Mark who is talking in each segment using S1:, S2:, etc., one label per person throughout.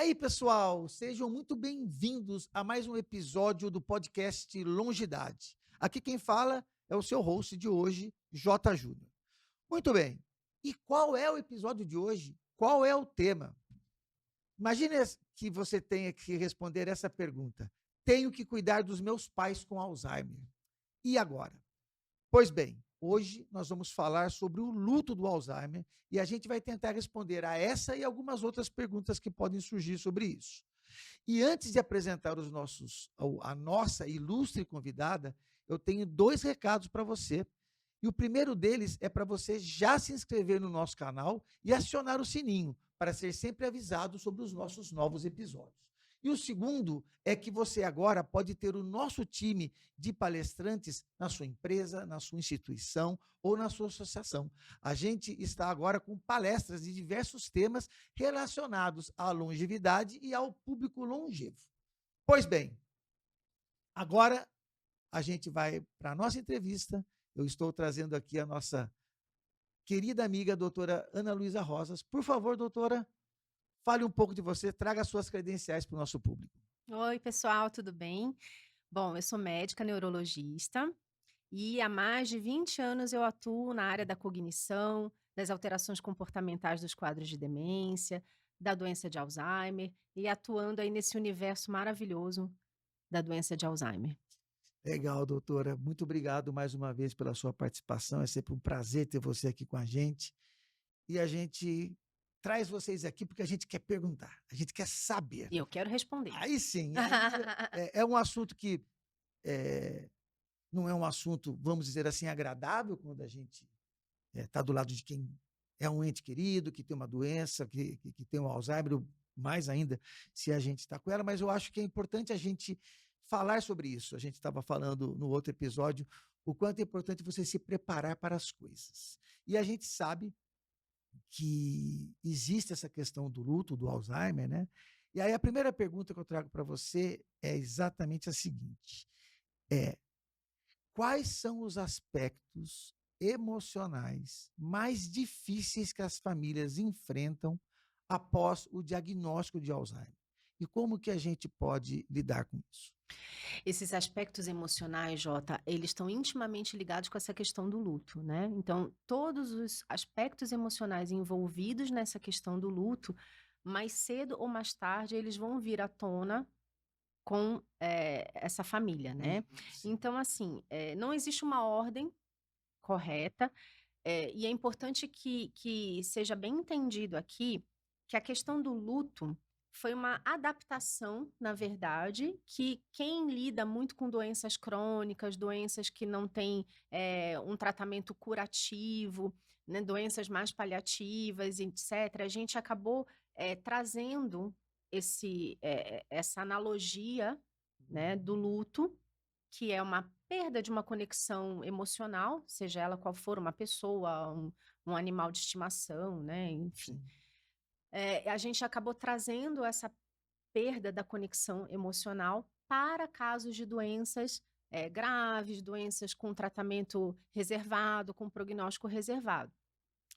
S1: aí, pessoal, sejam muito bem-vindos a mais um episódio do podcast Longidade. Aqui quem fala é o seu host de hoje, J. Júnior. Muito bem. E qual é o episódio de hoje? Qual é o tema? Imagine que você tenha que responder essa pergunta. Tenho que cuidar dos meus pais com Alzheimer. E agora? Pois bem, hoje nós vamos falar sobre o luto do Alzheimer e a gente vai tentar responder a essa e algumas outras perguntas que podem surgir sobre isso. E antes de apresentar a nossa ilustre convidada, eu tenho 2 recados para você. E o primeiro deles é para você já se inscrever no nosso canal e acionar o sininho para ser sempre avisado sobre os nossos novos episódios. E o segundo é que você agora pode ter o nosso time de palestrantes na sua empresa, na sua instituição ou na sua associação. A gente está agora com palestras de diversos temas relacionados à longevidade e ao público longevo. Pois bem, agora a gente vai para a nossa entrevista. Eu estou trazendo aqui a nossa querida amiga, doutora Ana Luísa Rosas. Por favor, doutora, fale um pouco de você, traga as suas credenciais para o nosso público.
S2: Oi, pessoal, tudo bem? Bom, eu sou médica neurologista e há mais de 20 anos eu atuo na área da cognição, das alterações comportamentais dos quadros de demência, da doença de Alzheimer e atuando aí nesse universo maravilhoso da doença de Alzheimer.
S1: Legal, doutora. Muito obrigado mais uma vez pela sua participação. É sempre um prazer ter você aqui com a gente. E a gente traz vocês aqui porque a gente quer perguntar, a gente quer saber.
S2: E eu quero responder.
S1: Aí sim, é um assunto que não é um assunto, vamos dizer assim, agradável quando a gente está do lado de quem é um ente querido, que tem uma doença, que tem um Alzheimer, ou mais ainda se a gente está com ela, mas eu acho que é importante a gente falar sobre isso. A gente estava falando no outro episódio o quanto é importante você se preparar para as coisas. E a gente sabe que existe essa questão do luto, do Alzheimer, né? E aí a primeira pergunta que eu trago para você é exatamente a seguinte: é quais são os aspectos emocionais mais difíceis que as famílias enfrentam após o diagnóstico de Alzheimer? E como que a gente pode lidar com isso?
S2: Esses aspectos emocionais, Jota, eles estão intimamente ligados com essa questão do luto, né? Então, todos os aspectos emocionais envolvidos nessa questão do luto, mais cedo ou mais tarde, eles vão vir à tona com essa família, né?
S1: Sim.
S2: Então, assim, não existe uma ordem correta, e é importante que seja bem entendido aqui que a questão do luto foi uma adaptação, na verdade, que quem lida muito com doenças crônicas, doenças que não têm um tratamento curativo, né, doenças mais paliativas, etc., a gente acabou trazendo essa analogia, né, do luto, que é uma perda de uma conexão emocional, seja ela qual for, uma pessoa, um animal de estimação, né, enfim.
S1: Sim.
S2: A gente acabou trazendo essa perda da conexão emocional para casos de doenças graves, doenças com tratamento reservado, com prognóstico reservado.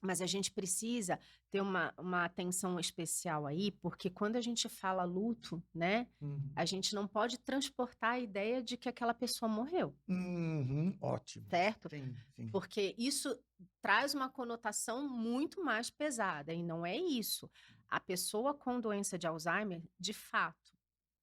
S2: Mas a gente precisa ter uma atenção especial aí, porque quando a gente fala luto, né,
S1: Uhum.
S2: a gente não pode transportar a ideia de que aquela pessoa morreu,
S1: Uhum, ótimo.
S2: certo?
S1: Sim, sim.
S2: Porque isso traz uma conotação muito mais pesada, e não é isso. A pessoa com doença de Alzheimer, de fato,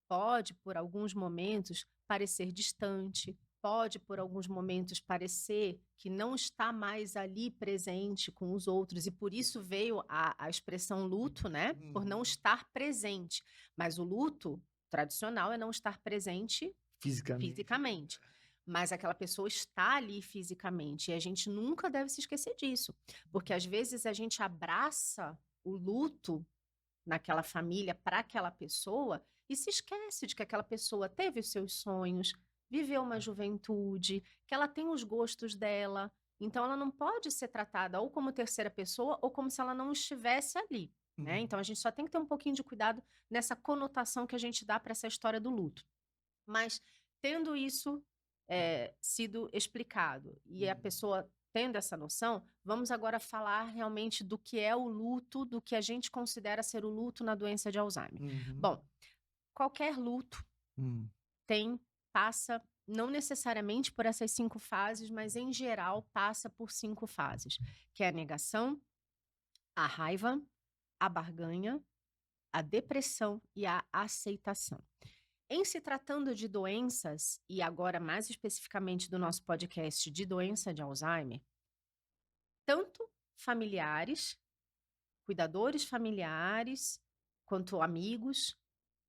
S2: pode, por alguns momentos, parecer distante, pode, por alguns momentos, parecer que não está mais ali presente com os outros, e por isso veio a expressão luto, né? Por não
S1: Uhum.
S2: estar presente. Mas o luto tradicional é não estar presente
S1: Fisicamente.
S2: fisicamente. Mas aquela pessoa está ali fisicamente, e a gente nunca deve se esquecer disso, porque às vezes a gente abraça o luto naquela família para aquela pessoa e se esquece de que aquela pessoa teve os seus sonhos, viveu uma juventude, que ela tem os gostos dela. Então ela não pode ser tratada ou como terceira pessoa ou como se ela não estivesse ali, né?
S1: Uhum.
S2: Então a gente só tem que ter um pouquinho de cuidado nessa conotação que a gente dá para essa história do luto. Mas tendo isso sido explicado e a
S1: Uhum.
S2: pessoa tendo essa noção, vamos agora falar realmente do que é o luto, do que a gente considera ser o luto na doença de Alzheimer.
S1: Uhum.
S2: Bom, qualquer luto passa não necessariamente por essas 5 fases, mas em geral passa por 5 fases, que é a negação, a raiva, a barganha, a depressão e a aceitação. Em se tratando de doenças, e agora mais especificamente do nosso podcast de doença de Alzheimer, tanto familiares, cuidadores familiares, quanto amigos,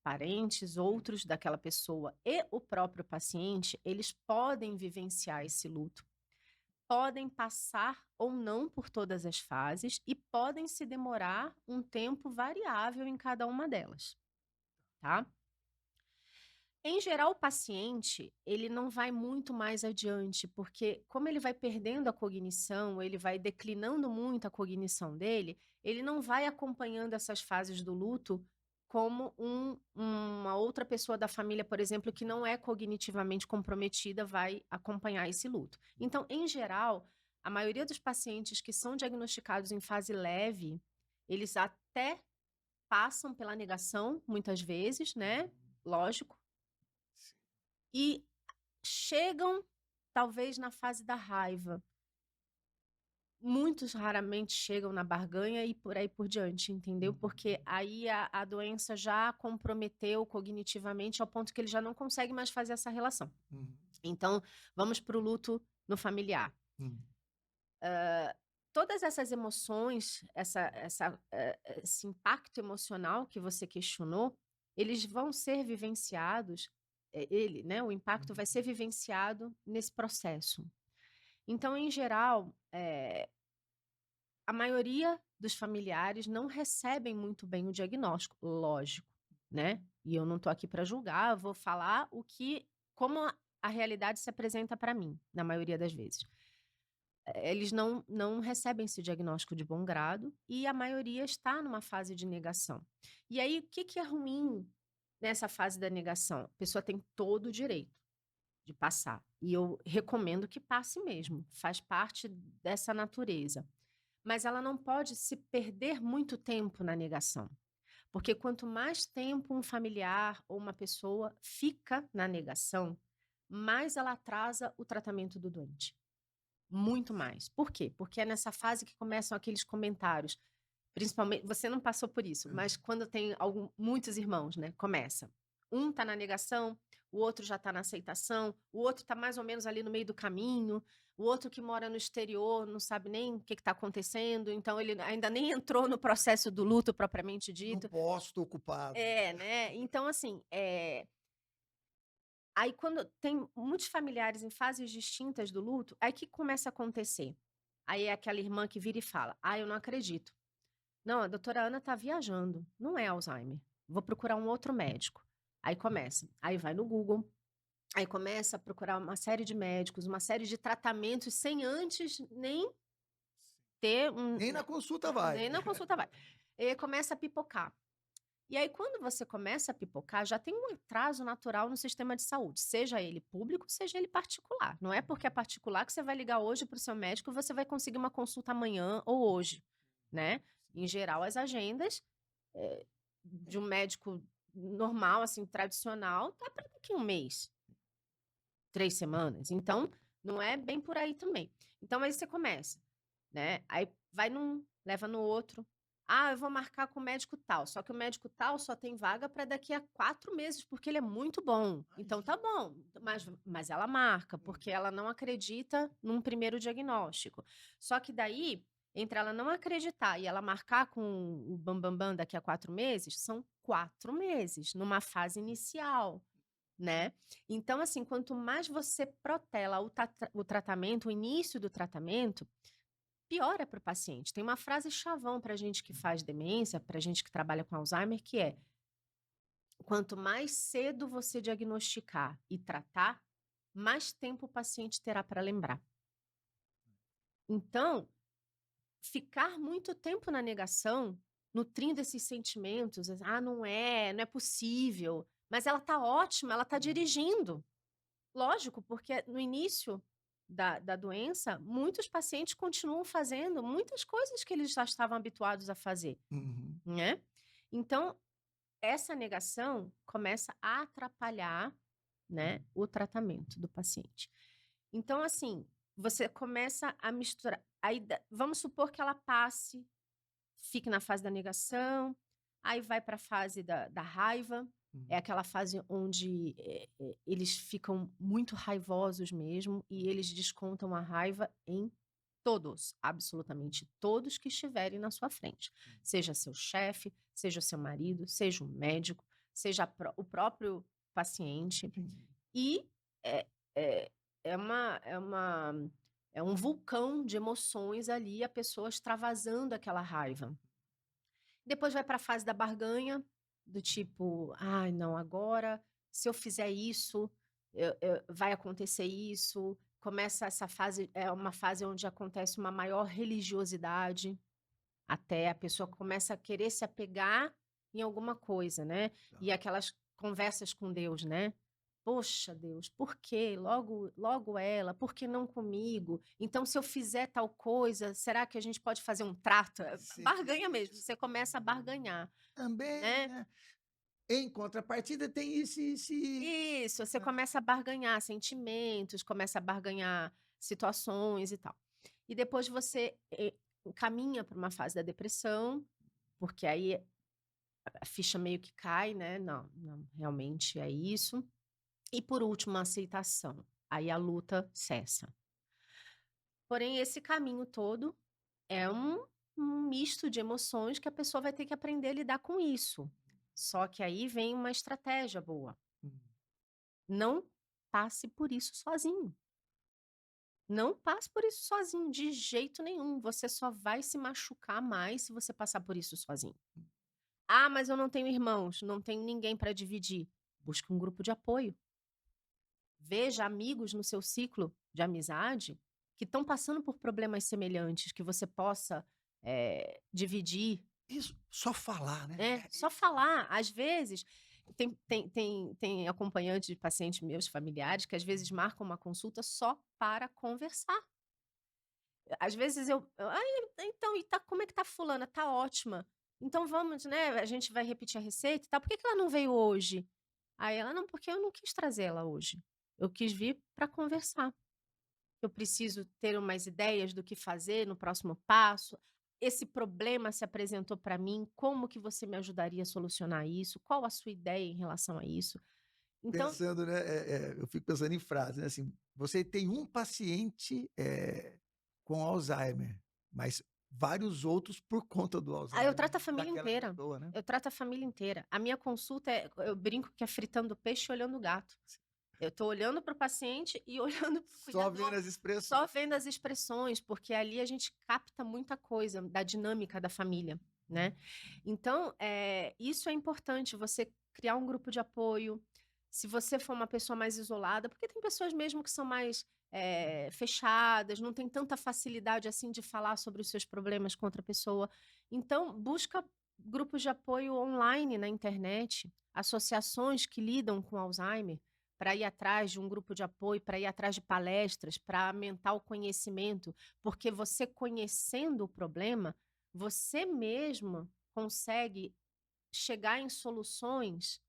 S2: parentes, outros daquela pessoa e o próprio paciente, eles podem vivenciar esse luto, podem passar ou não por todas as fases e podem se demorar um tempo variável em cada uma delas, tá? Em geral, o paciente, ele não vai muito mais adiante, porque como ele vai perdendo a cognição, ele vai declinando muito a cognição dele, ele não vai acompanhando essas fases do luto como uma outra pessoa da família, por exemplo, que não é cognitivamente comprometida, vai acompanhar esse luto. Então, em geral, a maioria dos pacientes que são diagnosticados em fase leve, eles até passam pela negação, muitas vezes, né? Lógico. E chegam, talvez, na fase da raiva. Muitos raramente chegam na barganha e por aí por diante, entendeu? Porque aí a doença já comprometeu cognitivamente ao ponto que ele já não consegue mais fazer essa relação. Então, vamos para o luto no familiar. Todas essas emoções, esse impacto emocional que você questionou, eles vão ser vivenciados, né, o impacto vai ser vivenciado nesse processo. Então, em geral, a maioria dos familiares não recebem muito bem o diagnóstico, lógico, né? E eu não estou aqui para julgar, vou falar como a realidade se apresenta para mim, na maioria das vezes. Eles não recebem esse diagnóstico de bom grado e a maioria está numa fase de negação. E aí, o que é ruim nessa fase da negação? A pessoa tem todo o direito de passar. E eu recomendo que passe mesmo, faz parte dessa natureza. Mas ela não pode se perder muito tempo na negação. Porque quanto mais tempo um familiar ou uma pessoa fica na negação, mais ela atrasa o tratamento do doente. Muito mais. Por quê? Porque é nessa fase que começam aqueles comentários. Principalmente, você não passou por isso, mas quando tem muitos irmãos, né? Começa. Um tá na negação, o outro já tá na aceitação, o outro tá mais ou menos ali no meio do caminho, o outro que mora no exterior não sabe nem o que tá acontecendo, então ele ainda nem entrou no processo do luto propriamente
S1: Não
S2: dito.
S1: posso, estou ocupado.
S2: Né? Então, assim, aí quando tem muitos familiares em fases distintas do luto, aí o que começa a acontecer? Aí é aquela irmã que vira e fala, eu não acredito. Não, a doutora Ana tá viajando, não é Alzheimer. Vou procurar um outro médico. Aí começa, aí vai no Google, aí começa a procurar uma série de médicos, uma série de tratamentos, sem antes nem ter
S1: Nem na consulta vai.
S2: Nem na consulta vai. E começa a pipocar. E aí, quando você começa a pipocar, já tem um atraso natural no sistema de saúde, seja ele público, seja ele particular. Não é porque é particular que você vai ligar hoje para o seu médico e você vai conseguir uma consulta amanhã ou hoje, né? Em geral, as agendas de um médico normal, assim, tradicional, tá para daqui a um mês, 3 semanas. Então, não é bem por aí também. Então, aí você começa, né? Aí vai num, leva no outro. Eu vou marcar com o médico tal. Só que o médico tal só tem vaga para daqui a 4 meses, porque ele é muito bom. Então tá bom. Mas ela marca, porque ela não acredita num primeiro diagnóstico. Só que daí, entre ela não acreditar e ela marcar com o bambambam daqui a 4 meses, são 4 meses, numa fase inicial, né? Então, assim, quanto mais você protela o tratamento, o início do tratamento, pior é para o paciente. Tem uma frase chavão para a gente que faz demência, para a gente que trabalha com Alzheimer, que é: quanto mais cedo você diagnosticar e tratar, mais tempo o paciente terá para lembrar. Então, ficar muito tempo na negação, nutrindo esses sentimentos, não é possível, mas ela tá ótima, ela tá dirigindo. Lógico, porque no início da doença, muitos pacientes continuam fazendo muitas coisas que eles já estavam habituados a fazer,
S1: Uhum.
S2: né? Então, essa negação começa a atrapalhar, né, o tratamento do paciente. Então, assim, você começa a misturar. Aí, vamos supor que ela passe, fique na fase da negação, aí vai para a fase da raiva. É
S1: Uhum.
S2: aquela fase onde eles ficam muito raivosos mesmo e eles descontam a raiva em todos, absolutamente todos que estiverem na sua frente. Seja seu chefe, seja seu marido, seja o médico, seja o próprio paciente.
S1: Entendi.
S2: E é, é, é um vulcão de emoções ali, a pessoa extravasando aquela raiva. Depois vai para a fase da barganha, do tipo, ai, não, agora, se eu fizer isso, vai acontecer isso. Começa essa fase, é uma fase onde acontece uma maior religiosidade, até a pessoa começa a querer se apegar em alguma coisa, né?
S1: Tá.
S2: E aquelas conversas com Deus, né? Poxa, Deus, por quê? Logo ela, por que não comigo? Então, se eu fizer tal coisa, será que a gente pode fazer um trato?
S1: Sim,
S2: Barganha mesmo, você começa a barganhar,
S1: também,
S2: né?
S1: né, em contrapartida tem esse
S2: Isso, você começa a barganhar sentimentos, começa a barganhar situações e tal. E depois você caminha para uma fase da depressão, porque aí a ficha meio que cai, né? Não, não, realmente é isso. E por último, a aceitação. Aí a luta cessa. Porém, esse caminho todo é um misto de emoções que a pessoa vai ter que aprender a lidar com isso. Só que aí vem uma estratégia boa.
S1: Hum.
S2: Não passe por isso sozinho. Não passe por isso sozinho, de jeito nenhum. Você só vai se machucar mais se você passar por isso sozinho. Ah, mas eu não tenho irmãos, não tenho ninguém para dividir. Busque um grupo de apoio. Veja amigos no seu ciclo de amizade que estão passando por problemas semelhantes, que você possa dividir,
S1: Isso, só falar, né.
S2: né? Só falar. Às vezes, tem acompanhantes de pacientes meus, familiares, que às vezes marcam uma consulta só para conversar. Às vezes ai, então, e tá, como é que tá fulana? Tá ótima. Então vamos, né? A gente vai repetir a receita e tal. Por que que ela não veio hoje? Aí ela, não, porque eu não quis trazer ela hoje. Eu quis vir para conversar. Eu preciso ter umas ideias do que fazer no próximo passo. Esse problema se apresentou para mim, como que você me ajudaria a solucionar isso? Qual a sua ideia em relação a isso? Então,
S1: Pensando, né, eu fico pensando em frases, né, assim, você tem um paciente, com Alzheimer, mas vários outros por conta do
S2: eu
S1: Alzheimer
S2: trato a família
S1: daquela
S2: inteira.
S1: pessoa, né.
S2: Eu trato a família inteira. A minha consulta eu brinco que é fritando peixe e olhando o gato. Eu estou olhando para o paciente e olhando para o
S1: Só vendo
S2: cuidador,
S1: as expressões.
S2: só vendo as expressões, porque ali a gente capta muita coisa da dinâmica da família, né. Então, isso é importante, você criar um grupo de apoio. Se você for uma pessoa mais isolada, porque tem pessoas mesmo que são mais, fechadas, não tem tanta facilidade, assim, de falar sobre os seus problemas com outra pessoa. Então, busca grupos de apoio online na internet, associações que lidam com Alzheimer, para ir atrás de um grupo de apoio, para ir atrás de palestras, para aumentar o conhecimento, porque você conhecendo o problema, você mesmo consegue chegar em soluções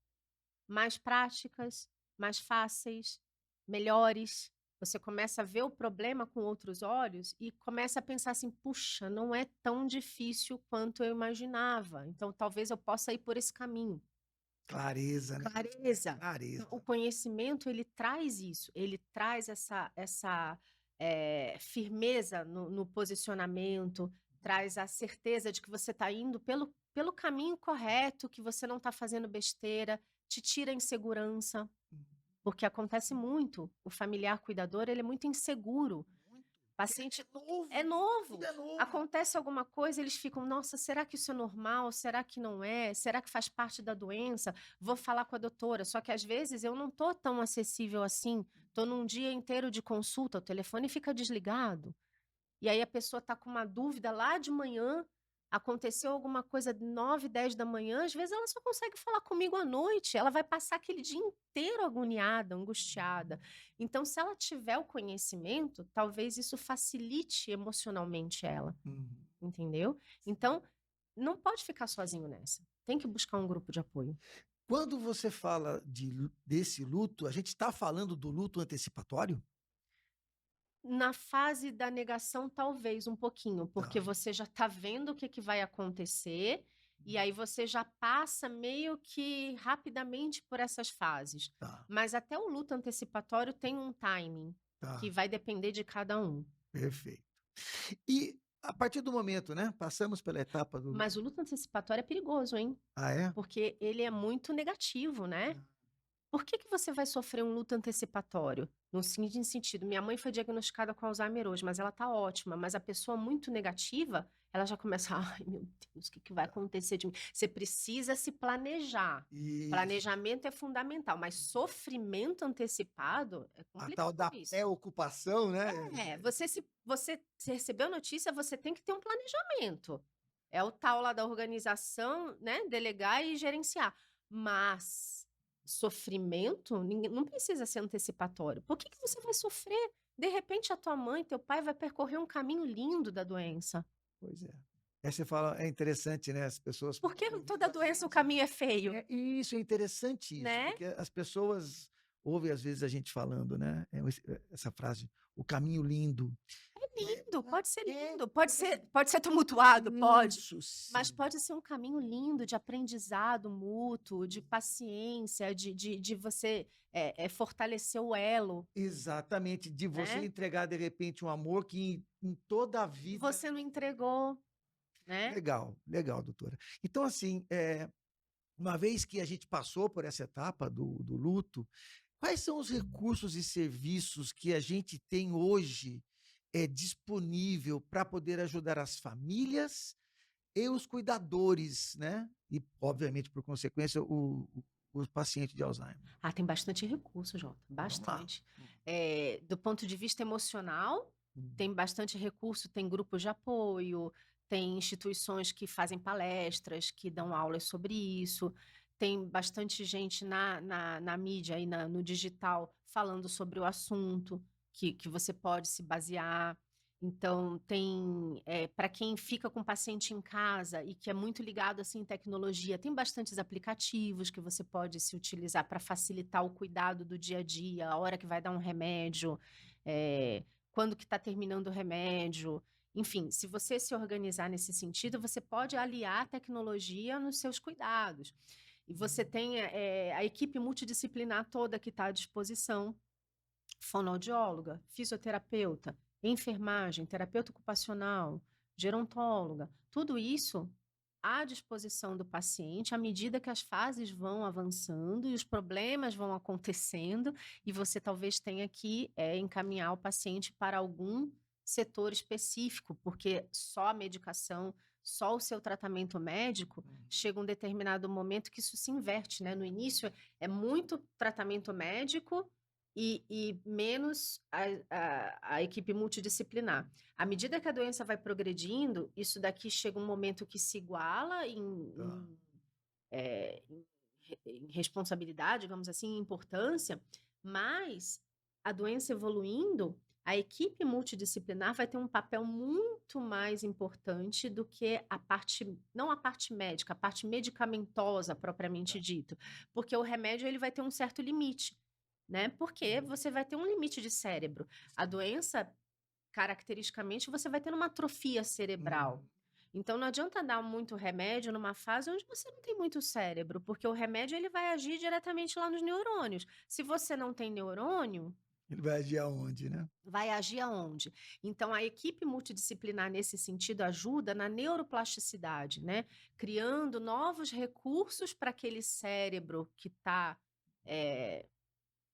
S2: mais práticas, mais fáceis, melhores. Você começa a ver o problema com outros olhos e começa a pensar assim: puxa, não é tão difícil quanto eu imaginava. Então, talvez eu possa ir por esse caminho.
S1: Clareza, né,
S2: Clareza. Então, o
S1: clareza.
S2: conhecimento, ele traz isso, ele traz essa firmeza no posicionamento, traz a certeza de que você está indo pelo caminho correto, que você não está fazendo besteira, te tira a insegurança,
S1: Hum,
S2: porque acontece muito, o familiar cuidador, ele é muito inseguro.
S1: muito. Porque
S2: Paciente
S1: é novo,
S2: é
S1: tudo
S2: novo.
S1: é novo.
S2: Acontece alguma coisa, eles ficam: "Nossa, será que isso é normal? Será que não é? Será que faz parte da doença? Vou falar com a doutora". Só que às vezes eu não tô tão acessível assim, tô num dia inteiro de consulta, o telefone fica desligado. E aí a pessoa tá com uma dúvida lá de manhã, Aconteceu alguma coisa 9, 10 da manhã, às vezes ela só consegue falar comigo à noite, ela vai passar aquele dia inteiro agoniada, angustiada. Então, se ela tiver o conhecimento, talvez isso facilite emocionalmente ela,
S1: Uhum.
S2: entendeu? Então, não pode ficar sozinho nessa. Tem que buscar um grupo de apoio.
S1: Quando você fala desse luto, a gente está falando do luto antecipatório?
S2: Na fase da negação, talvez um pouquinho, porque
S1: Tá.
S2: você já está vendo o que que vai acontecer, e aí você já passa meio que rapidamente por essas fases.
S1: Tá,
S2: Mas até o luto antecipatório tem um timing, que
S1: tá,
S2: vai depender de cada um.
S1: perfeito. E a partir do momento, né, passamos pela etapa do
S2: Mas o luto antecipatório é perigoso, hein?
S1: ah, é?
S2: Porque ele é muito negativo, né? Por que que você vai sofrer um luto antecipatório? No seguinte sentido, minha mãe foi diagnosticada com Alzheimer hoje, mas ela tá ótima, mas a pessoa muito negativa, ela já começa, ai meu Deus, o que que vai acontecer de mim? Você precisa se planejar.
S1: Isso.
S2: Planejamento é fundamental, mas sofrimento antecipado é
S1: A tal da
S2: complicadíssimo.
S1: pré-ocupação, né?
S2: Você recebeu a notícia, você tem que ter um planejamento. É o tal lá da organização, né? Delegar e gerenciar. Mas sofrimento não precisa ser antecipatório. Por que que você vai sofrer? De repente, a tua mãe, teu pai vai percorrer um caminho lindo da doença.
S1: Pois é. Aí você fala, é interessante, né? As pessoas
S2: Por que
S1: ouvindo
S2: toda
S1: a
S2: doença o
S1: gente.
S2: caminho é feio,
S1: Isso é interessante isso,
S2: né?
S1: porque as pessoas ouvem às vezes a gente falando, né? Essa frase, o caminho lindo.
S2: Lindo, pode ser
S1: É,
S2: lindo, pode ser tumultuado, pode.
S1: isso
S2: Mas
S1: sim.
S2: pode ser um caminho lindo de aprendizado mútuo, de paciência, de você fortalecer o elo,
S1: Exatamente, de você
S2: né?
S1: entregar de repente um amor que em toda a vida.
S2: Você não entregou, né?
S1: Legal, legal, doutora. Então, assim, uma vez que a gente passou por essa etapa do luto, quais são os recursos e serviços que a gente tem hoje disponível para poder ajudar as famílias e os cuidadores, né? E, obviamente, por consequência, o paciente de Alzheimer.
S2: Ah, tem bastante recurso, Jota,
S1: Vamos lá.
S2: bastante. Do ponto de vista emocional,
S1: Hum.
S2: tem bastante recurso, tem grupos de apoio, tem instituições que fazem palestras, que dão aulas sobre isso, tem bastante gente na mídia e no digital falando sobre o assunto, que você pode se basear. Então, tem, para quem fica com o paciente em casa e que é muito ligado assim em tecnologia, tem bastantes aplicativos que você pode se utilizar para facilitar o cuidado do dia a dia, a hora que vai dar um remédio, quando que está terminando o remédio. Enfim, se você se organizar nesse sentido, você pode aliar a tecnologia nos seus cuidados. E você tem a equipe multidisciplinar toda que está à disposição, fonoaudióloga, fisioterapeuta, enfermagem, terapeuta ocupacional, gerontóloga, tudo isso à disposição do paciente à medida que as fases vão avançando e os problemas vão acontecendo, e você talvez tenha que encaminhar o paciente para algum setor específico, porque só a medicação, só o seu tratamento médico, chega um determinado momento que isso se inverte, né? No início é muito tratamento médico e menos a equipe multidisciplinar. À medida que a doença vai progredindo, isso daqui chega um momento que se iguala
S1: Tá.
S2: em responsabilidade, digamos assim, em importância, mas a doença evoluindo, a equipe multidisciplinar vai ter um papel muito mais importante do que a parte, não a parte médica, a parte medicamentosa propriamente dito, porque o remédio ele vai ter um certo limite, né? Porque você vai ter um limite de cérebro. A doença, caracteristicamente, você vai ter uma atrofia cerebral.
S1: Hum.
S2: Então não adianta dar muito remédio numa fase onde você não tem muito cérebro, porque o remédio ele vai agir diretamente lá nos neurônios. Se você não tem neurônio,
S1: Ele vai agir aonde, né?
S2: vai agir aonde? Então a equipe multidisciplinar nesse sentido ajuda na neuroplasticidade, né? Criando novos recursos para aquele cérebro que está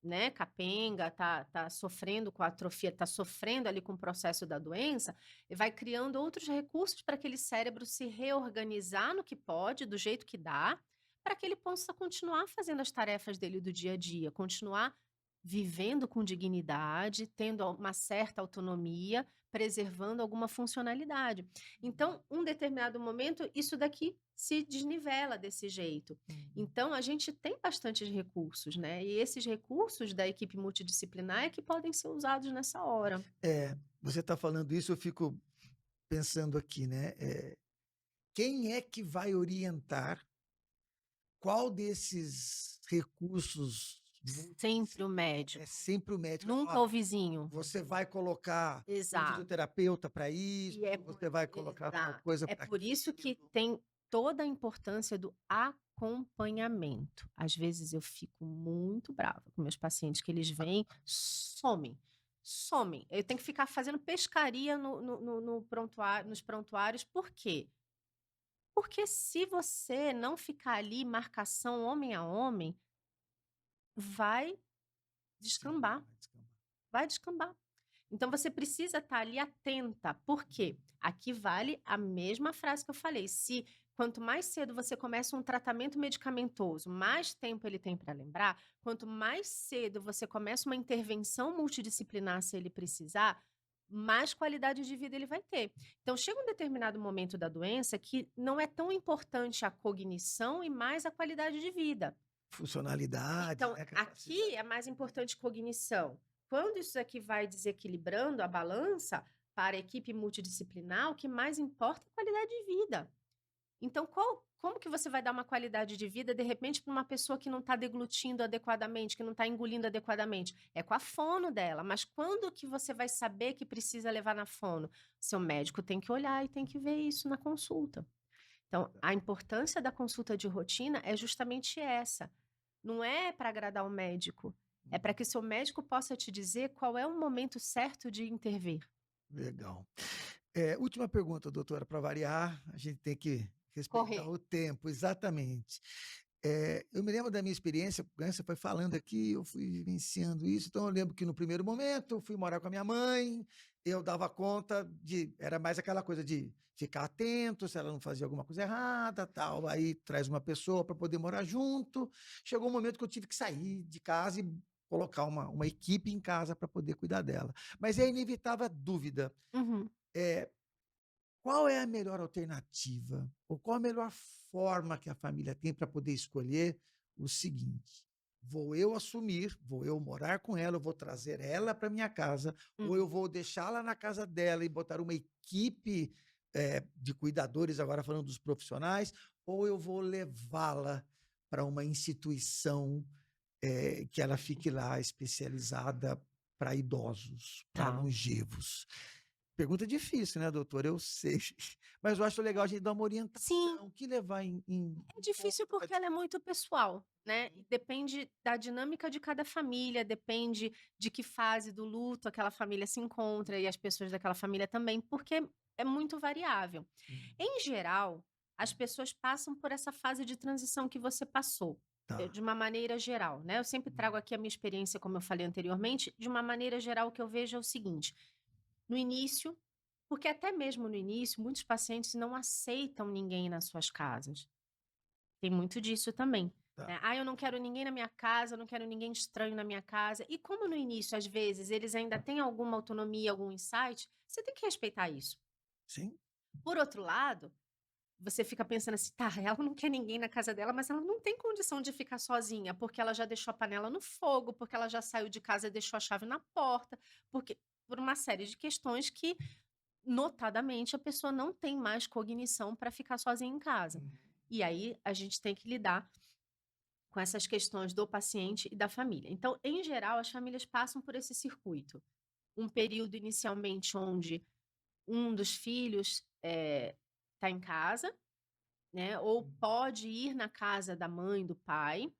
S2: né, capenga, tá sofrendo com a atrofia, tá sofrendo ali com o processo da doença, e vai criando outros recursos para aquele cérebro se reorganizar no que pode, do jeito que dá, para que ele possa continuar fazendo as tarefas dele do dia a dia, continuar vivendo com dignidade, tendo uma certa autonomia, preservando alguma funcionalidade. Então, um determinado momento, isso daqui se desnivela desse jeito. Então, a gente tem bastantes recursos, né? E esses recursos da equipe multidisciplinar é que podem ser usados nessa hora.
S1: Você está falando isso, eu fico pensando aqui, né? Quem é que vai orientar qual desses recursos
S2: Sempre o
S1: é
S2: médico,
S1: sempre o médico?
S2: nunca o vizinho.
S1: Você vai colocar um
S2: Exato.
S1: fisioterapeuta para isso,
S2: E é
S1: você vai colocar tal
S2: exato.
S1: coisa
S2: É
S1: para
S2: por isso que
S1: aquilo.
S2: tem toda a importância do acompanhamento. Às vezes eu fico muito brava com meus pacientes que eles vêm, somem, somem. Eu tenho que ficar fazendo pescaria no prontuário, nos prontuários. Por quê? Porque se você não ficar ali, marcação homem a homem, vai
S1: Sim,
S2: descambar.
S1: vai descambar.
S2: Vai descambar. Então você precisa estar ali atenta. Por quê? Aqui vale a mesma frase que eu falei. Se quanto mais cedo você começa um tratamento medicamentoso, mais tempo ele tem para lembrar. Quanto mais cedo você começa uma intervenção multidisciplinar, se ele precisar, mais qualidade de vida ele vai ter. Então chega um determinado momento da doença que não é tão importante a cognição e mais a qualidade de vida.
S1: Funcionalidade,
S2: Então,
S1: né?
S2: aqui é mais importante cognição. Quando isso aqui vai desequilibrando a balança para a equipe multidisciplinar, o que mais importa é a qualidade de vida. Então, como que você vai dar uma qualidade de vida, de repente, para uma pessoa que não está deglutindo adequadamente, que não está engolindo adequadamente? É com a fono dela, mas quando que você vai saber que precisa levar na fono? Seu médico tem que olhar e tem que ver isso na consulta. Então, a importância da consulta de rotina é justamente essa. Não é para agradar o médico, é para que seu médico possa te dizer qual é o momento certo de intervir.
S1: Legal. Última pergunta, doutora, para variar, a gente tem que respeitar
S2: Correr.
S1: o tempo, exatamente. Eu me lembro da minha experiência, né, você foi falando aqui, eu fui vivenciando isso, então eu lembro que no primeiro momento eu fui morar com a minha mãe, eu dava conta era mais aquela coisa de ficar atento se ela não fazia alguma coisa errada, tal, aí traz uma pessoa para poder morar junto. Chegou um momento que eu tive que sair de casa e colocar uma equipe em casa para poder cuidar dela. Mas é inevitável a dúvida.
S2: Uhum.
S1: Qual é a melhor alternativa? Ou qual a melhor forma que a família tem para poder escolher o seguinte: vou eu assumir, vou eu morar com ela, eu vou trazer ela para minha casa, ou eu vou deixá-la na casa dela e botar uma equipe de cuidadores, agora falando dos profissionais, ou eu vou levá-la para uma instituição que ela fique lá especializada para idosos, para
S2: Tá.
S1: longevos. Pergunta difícil, né, doutor? Eu sei. Mas eu acho legal a gente dar uma
S2: Sim,
S1: orientação, que levar
S2: é difícil
S1: conta
S2: porque ela é muito pessoal, né? E depende da dinâmica de cada família, depende de que fase do luto aquela família se encontra e as pessoas daquela família também, porque é muito variável. Em geral, as pessoas passam por essa fase de transição que você passou,
S1: Tá.
S2: de uma maneira geral, né? Eu sempre trago aqui a minha experiência, como eu falei anteriormente, de uma maneira geral, o que eu vejo é o seguinte: no início, porque até mesmo no início, muitos pacientes não aceitam ninguém nas suas casas. Tem muito disso também,
S1: Tá.
S2: né. "Ah, eu não quero ninguém na minha casa, eu não quero ninguém estranho na minha casa", e como no início, às vezes, eles ainda têm alguma autonomia, algum insight, você tem que respeitar isso.
S1: Sim?
S2: Por outro lado, você fica pensando assim: "Tá, ela não quer ninguém na casa dela, mas ela não tem condição de ficar sozinha, porque ela já deixou a panela no fogo, porque ela já saiu de casa e deixou a chave na porta", porque por uma série de questões que, notadamente, a pessoa não tem mais cognição para ficar sozinha em casa. E aí a gente tem que lidar com essas questões do paciente e da família. Então, em geral, as famílias passam por esse circuito. Um período inicialmente onde um dos filhos está em casa, né? Ou pode ir na casa da mãe, do pai,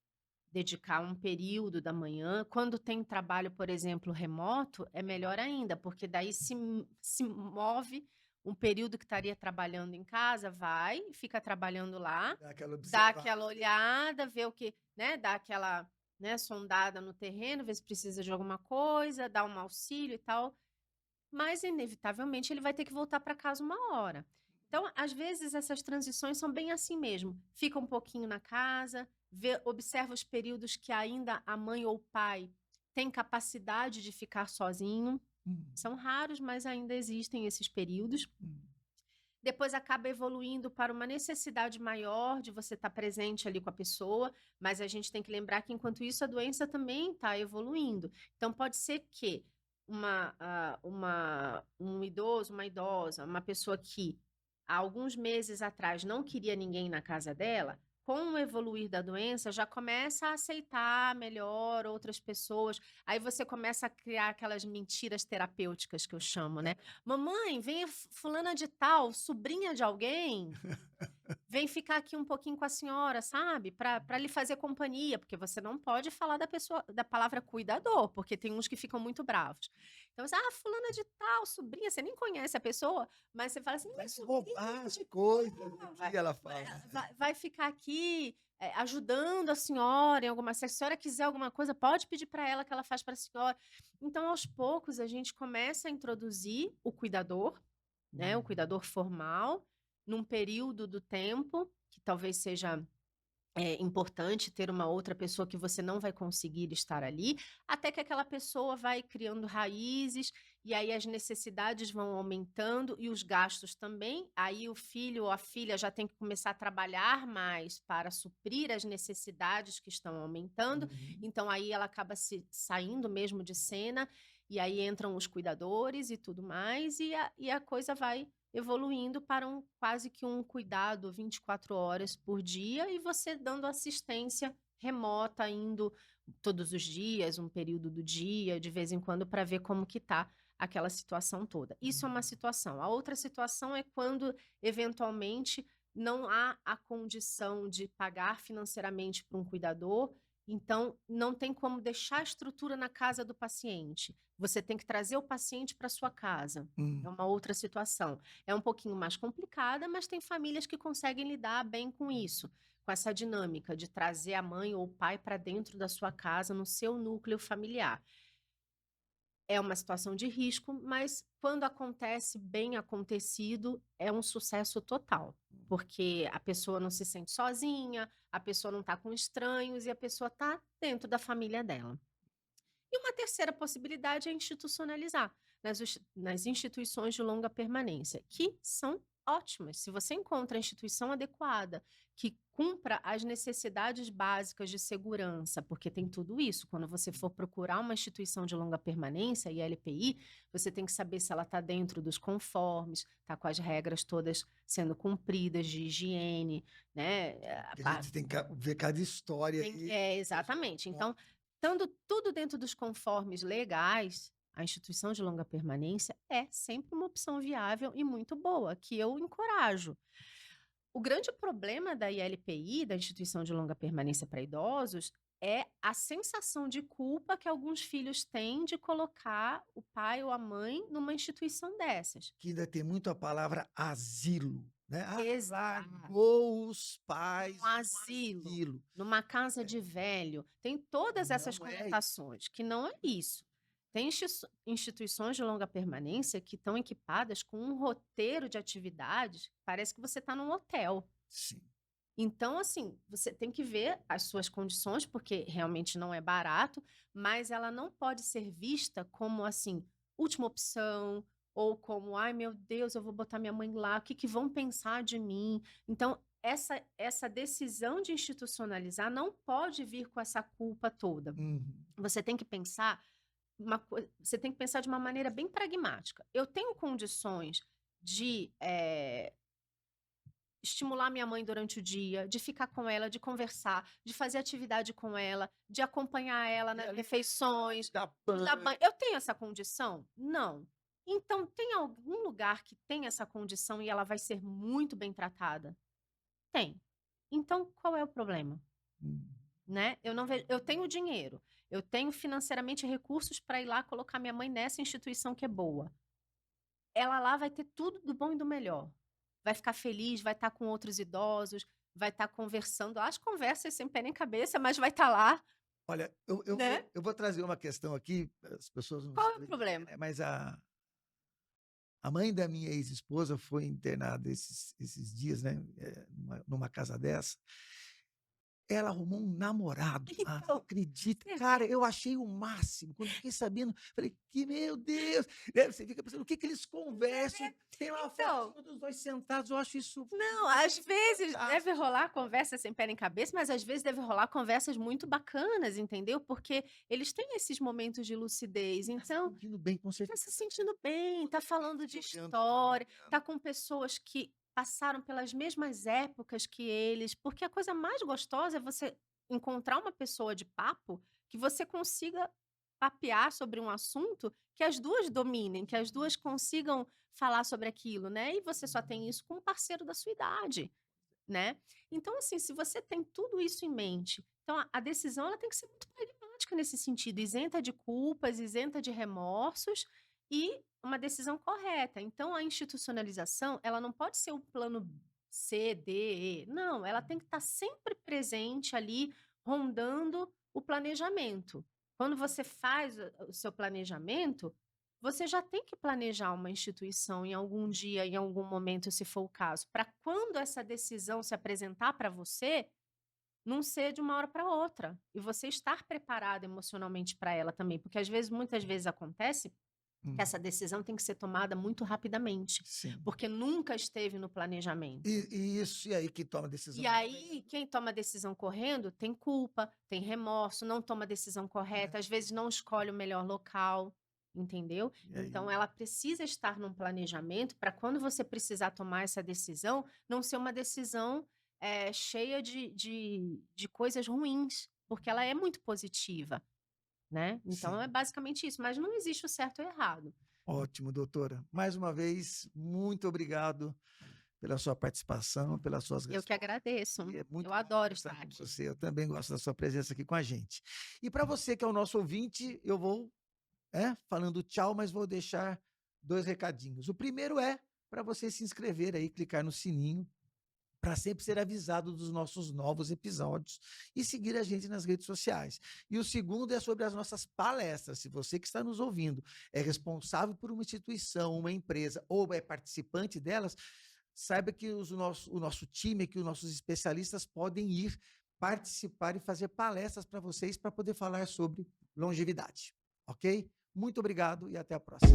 S2: dedicar um período da manhã. Quando tem trabalho, por exemplo, remoto, é melhor ainda, porque daí se move um período que estaria trabalhando em casa, vai, fica trabalhando lá,
S1: Dá aquela
S2: dá
S1: observada.
S2: aquela olhada, vê o que, né, dá aquela, né, sondada no terreno, vê se precisa de alguma coisa, dá um auxílio e tal, mas inevitavelmente ele vai ter que voltar para casa uma hora. Então, às vezes, essas transições são bem assim mesmo. Fica um pouquinho na casa, observa os períodos que ainda a mãe ou o pai tem capacidade de ficar sozinho.
S1: Hum,
S2: São raros, mas ainda existem esses períodos.
S1: hum,
S2: Depois acaba evoluindo para uma necessidade maior de você estar presente ali com a pessoa, mas a gente tem que lembrar que enquanto isso a doença também está evoluindo. Então pode ser que um idoso, uma idosa, uma pessoa que há alguns meses atrás não queria ninguém na casa dela, com o evoluir da doença já começa a aceitar melhor outras pessoas. Aí você começa a criar aquelas mentiras terapêuticas que eu chamo, né? Mamãe, vem a fulana de tal, sobrinha de alguém, vem ficar aqui um pouquinho com a senhora, sabe? Para lhe fazer companhia, porque você não pode falar da pessoa, da palavra cuidador, porque tem uns que ficam muito bravos. Então, você, fulana de tal, sobrinha, você nem conhece a pessoa, mas você fala assim, minha
S1: Mas
S2: sobrinha
S1: roubar as
S2: de
S1: coisas
S2: tal,
S1: que ela fala.
S2: vai ficar aqui ajudando a senhora em alguma. Se a senhora quiser alguma coisa, pode pedir para ela que ela faz para a senhora. Então, aos poucos, a gente começa a introduzir o cuidador, né? O cuidador formal, num período do tempo que talvez seja importante ter uma outra pessoa que você não vai conseguir estar ali, até que aquela pessoa vai criando raízes e aí as necessidades vão aumentando e os gastos também. Aí o filho ou a filha já tem que começar a trabalhar mais para suprir as necessidades que estão aumentando.
S1: Uhum.
S2: Então aí ela acaba se saindo mesmo de cena e aí entram os cuidadores e tudo mais e a coisa vai evoluindo para quase que um cuidado 24 horas por dia e você dando assistência remota, indo todos os dias, um período do dia, de vez em quando, para ver como que está aquela situação toda. Isso é uma situação. A outra situação é quando, eventualmente, não há a condição de pagar financeiramente para um cuidador, então não tem como deixar a estrutura na casa do paciente. Você tem que trazer o paciente para sua casa. É
S1: Hum.
S2: uma outra situação. É um pouquinho mais complicada, mas tem famílias que conseguem lidar bem com isso, com essa dinâmica de trazer a mãe ou o pai para dentro da sua casa, no seu núcleo familiar. É uma situação de risco, mas quando acontece bem acontecido, é um sucesso total, porque a pessoa não se sente sozinha, a pessoa não está com estranhos e a pessoa está dentro da família dela. E uma terceira possibilidade é institucionalizar nas instituições de longa permanência, que são ótimas. Se você encontra a instituição adequada, que cumpra as necessidades básicas de segurança, porque tem tudo isso. Quando você for procurar uma instituição de longa permanência, ILPI, você tem que saber se ela está dentro dos conformes, está com as regras todas sendo cumpridas de higiene, né?
S1: A gente tem que ver cada história aí.
S2: Exatamente. Então, estando tudo dentro dos conformes legais, a instituição de longa permanência é sempre uma opção viável e muito boa, que eu encorajo. O grande problema da ILPI, da instituição de longa permanência para idosos, é a sensação de culpa que alguns filhos têm de colocar o pai ou a mãe numa instituição dessas.
S1: Que ainda tem muito a palavra asilo, né?
S2: Exato.
S1: Largou os pais
S2: Um
S1: no
S2: asilo,
S1: asilo.
S2: numa casa de velho, tem todas essas
S1: Não é
S2: conotações, que não é isso. Tem instituições de longa permanência que estão equipadas com um roteiro de atividades, parece que você está num hotel.
S1: sim.
S2: Então, assim, você tem que ver as suas condições, porque realmente não é barato, mas ela não pode ser vista como, assim, última opção, ou como, ai meu Deus, eu vou botar minha mãe lá, o que que vão pensar de mim? Então, essa decisão de institucionalizar não pode vir com essa culpa toda.
S1: Uhum.
S2: Você tem que pensar você tem que pensar de uma maneira bem pragmática. Eu tenho condições de estimular minha mãe durante o dia, de ficar com ela, de conversar, de fazer atividade com ela, de acompanhar ela nas refeições,
S1: Da
S2: de dar
S1: banho.
S2: banho. Eu tenho essa condição? Não. Então, tem algum lugar que tem essa condição e ela vai ser muito bem tratada? Tem. Então, qual é o problema?
S1: Hum.
S2: Né? Eu tenho dinheiro, eu tenho financeiramente recursos para ir lá colocar minha mãe nessa instituição que é boa. Ela lá vai ter tudo do bom e do melhor. Vai ficar feliz, vai estar com outros idosos, vai estar conversando. As conversas sem pé nem cabeça, mas vai estar lá,
S1: Olha, eu
S2: né?
S1: vou, eu vou trazer uma questão aqui, as pessoas não
S2: Qual é o
S1: sabem,
S2: problema?
S1: mas a mãe da minha ex-esposa foi internada esses dias, né, numa casa dessa. ela arrumou um namorado. Ah,
S2: Então,
S1: acredita?
S2: você
S1: Cara,
S2: vê.
S1: eu achei o máximo. Quando fiquei sabendo, falei, que meu Deus! Né, você fica pensando, o que que eles conversam? Tem lá uma
S2: Então,
S1: fotinho dos dois sentados, eu acho isso
S2: não, às vezes deve
S1: fantástico.
S2: rolar conversa sem pé nem cabeça, mas às vezes deve rolar conversas muito bacanas, entendeu? Porque eles têm esses momentos de lucidez,
S1: Tá se
S2: então
S1: sentindo bem, com
S2: tá
S1: certeza.
S2: se sentindo bem, tá falando de
S1: Jogando,
S2: história, tá
S1: trabalhando.
S2: com pessoas que passaram pelas mesmas épocas que eles, porque a coisa mais gostosa é você encontrar uma pessoa de papo que você consiga papear sobre um assunto que as duas dominem, que as duas consigam falar sobre aquilo, né? E você só tem isso com um parceiro da sua idade, né? Então, assim, se você tem tudo isso em mente, então a decisão ela tem que ser muito pragmática nesse sentido, isenta de culpas, isenta de remorsos e uma decisão correta. Então, a institucionalização, ela não pode ser o plano C, D, E. Não, ela tem que estar sempre presente ali, rondando o planejamento. Quando você faz o seu planejamento, você já tem que planejar uma instituição em algum dia, em algum momento, se for o caso, para quando essa decisão se apresentar para você, não ser de uma hora para outra. E você estar preparado emocionalmente para ela também, porque às vezes, muitas vezes acontece que
S1: Hum,
S2: essa decisão tem que ser tomada muito rapidamente,
S1: sim.
S2: porque nunca esteve no planejamento.
S1: E isso, e aí que toma a decisão
S2: E
S1: correta,
S2: aí, quem toma a decisão correndo tem culpa, tem remorso, não toma a decisão
S1: né?
S2: correta, às vezes não escolhe o melhor local, entendeu?
S1: E
S2: Então,
S1: aí,
S2: ela precisa estar num planejamento para quando você precisar tomar essa decisão, não ser uma decisão cheia de coisas ruins, porque ela é muito positiva, né? Então, é
S1: sim.
S2: basicamente isso, mas não existe o certo ou errado.
S1: Ótimo, doutora. Mais uma vez, muito obrigado pela sua participação, pelas suas
S2: Eu que
S1: respostas.
S2: agradeço.
S1: E é muito
S2: Eu
S1: bom
S2: adoro
S1: conversar
S2: estar
S1: com
S2: aqui.
S1: você. Eu também gosto da sua presença aqui com a gente. E para você que é o nosso ouvinte, eu vou, falando tchau, mas vou deixar dois recadinhos. O primeiro é para você se inscrever aí, clicar no sininho para sempre ser avisado dos nossos novos episódios e seguir a gente nas redes sociais. E o segundo é sobre as nossas palestras. Se você que está nos ouvindo é responsável por uma instituição, uma empresa ou é participante delas, saiba que o nosso time, que os nossos especialistas podem ir participar e fazer palestras para vocês para poder falar sobre longevidade. Ok? Muito obrigado e até a próxima.